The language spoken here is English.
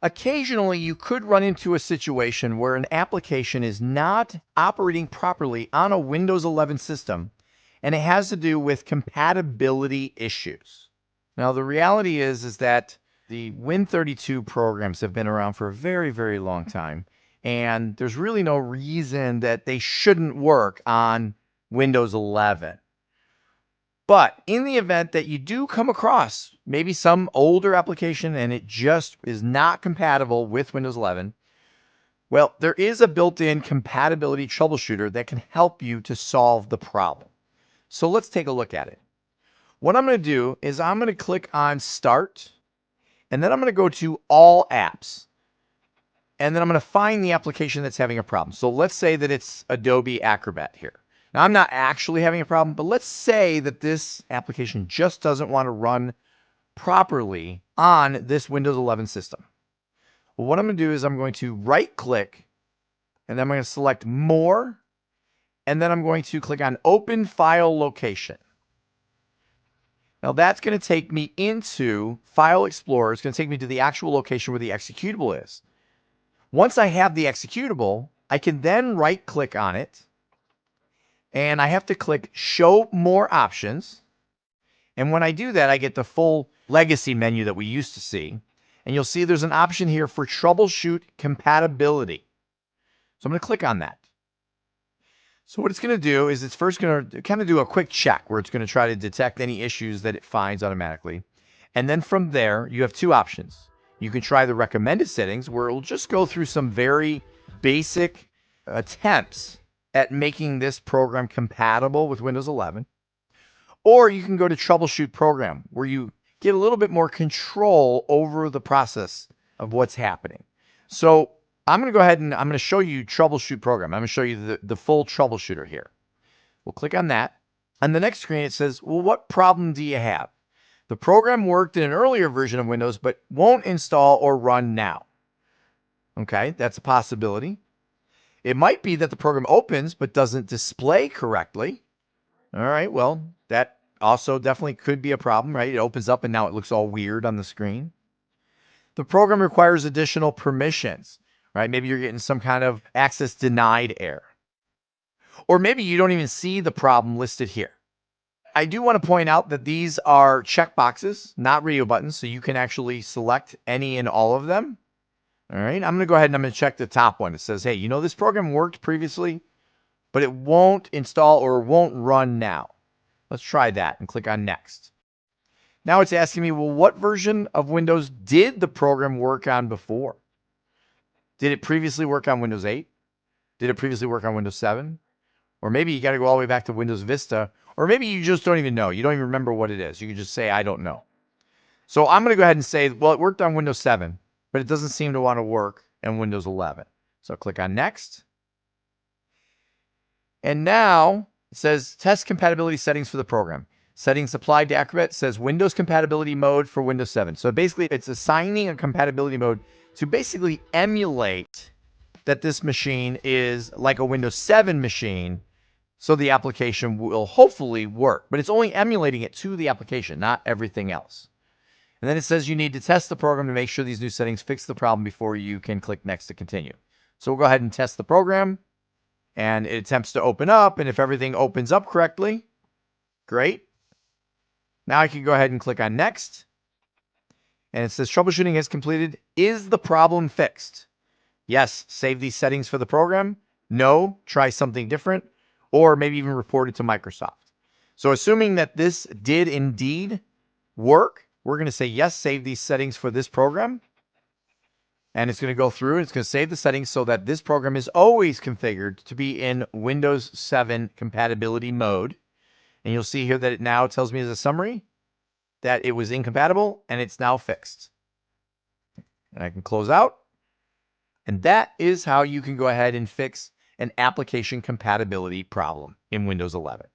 Occasionally, you could run into a situation where an application is not operating properly on a Windows 11 system, and it has to do with compatibility issues. Now, the reality is that the Win32 programs have been around for a very, very long time, and there's really no reason that they shouldn't work on Windows 11. But in the event that you do come across maybe some older application and it just is not compatible with Windows 11, well, there is a built-in compatibility troubleshooter that can help you to solve the problem. So let's take a look at it. What I'm going to do is I'm going to click on Start, and then I'm going to go to All Apps. And then I'm going to find the application that's having a problem. So let's say that it's Adobe Acrobat here. Now, I'm not actually having a problem, but let's say that this application just doesn't want to run properly on this Windows 11 system. Well, what I'm going to do is I'm going to right-click, and then I'm going to select More, and then I'm going to click on Open File Location. Now, that's going to take me into File Explorer. It's going to take me to the actual location where the executable is. Once I have the executable, I can then right-click on it, and I have to click Show More Options. And when I do that, I get the full legacy menu that we used to see. And you'll see there's an option here for Troubleshoot Compatibility. So I'm going to click on that. So what it's going to do is it's first going to kind of do a quick check where it's going to try to detect any issues that it finds automatically. And then from there, you have two options. You can try the recommended settings where it will just go through some very basic attempts at making this program compatible with Windows 11. Or you can go to Troubleshoot Program where you get a little bit more control over the process of what's happening. So I'm going to go ahead and I'm going to show you Troubleshoot Program. I'm going to show you the full troubleshooter here. We'll click on that. On the next screen, it says, well, what problem do you have? The program worked in an earlier version of Windows, but won't install or run now. Okay, that's a possibility. It might be that the program opens, but doesn't display correctly. All right, well, that also definitely could be a problem, right? It opens up and now it looks all weird on the screen. The program requires additional permissions, right? Maybe you're getting some kind of access denied error. Or maybe you don't even see the problem listed here. I do want to point out that these are checkboxes, not radio buttons, so you can actually select any and all of them. All right, I'm going to go ahead and I'm going to check the top one. It says, hey, you know this program worked previously, but it won't install or won't run now. Let's try that and click on Next. Now it's asking me, well, what version of Windows did the program work on before? Did it previously work on Windows 8? Did it previously work on Windows 7? Or maybe you got to go all the way back to Windows Vista. Or maybe you just don't even know. You don't even remember what it is. You can just say, I don't know. So I'm going to go ahead and say, well, it worked on Windows 7, but it doesn't seem to want to work in Windows 11. So click on Next. And now it says Test Compatibility Settings for the program. Settings applied to Acrobat says Windows Compatibility Mode for Windows 7. So basically, it's assigning a compatibility mode to basically emulate that this machine is like a Windows 7 machine, so the application will hopefully work. But it's only emulating it to the application, not everything else. And then it says you need to test the program to make sure these new settings fix the problem before you can click Next to continue. So we'll go ahead and test the program. And it attempts to open up. And if everything opens up correctly, great. Now I can go ahead and click on Next. And it says troubleshooting is completed. Is the problem fixed? Yes, save these settings for the program. No, try something different. Or maybe even report it to Microsoft. So assuming that this did indeed work, we're going to say yes, save these settings for this program. And it's going to go through and it's going to save the settings so that this program is always configured to be in Windows 7 compatibility mode. And you'll see here that it now tells me as a summary that it was incompatible and it's now fixed. And I can close out. And that is how you can go ahead and fix an application compatibility problem in Windows 11.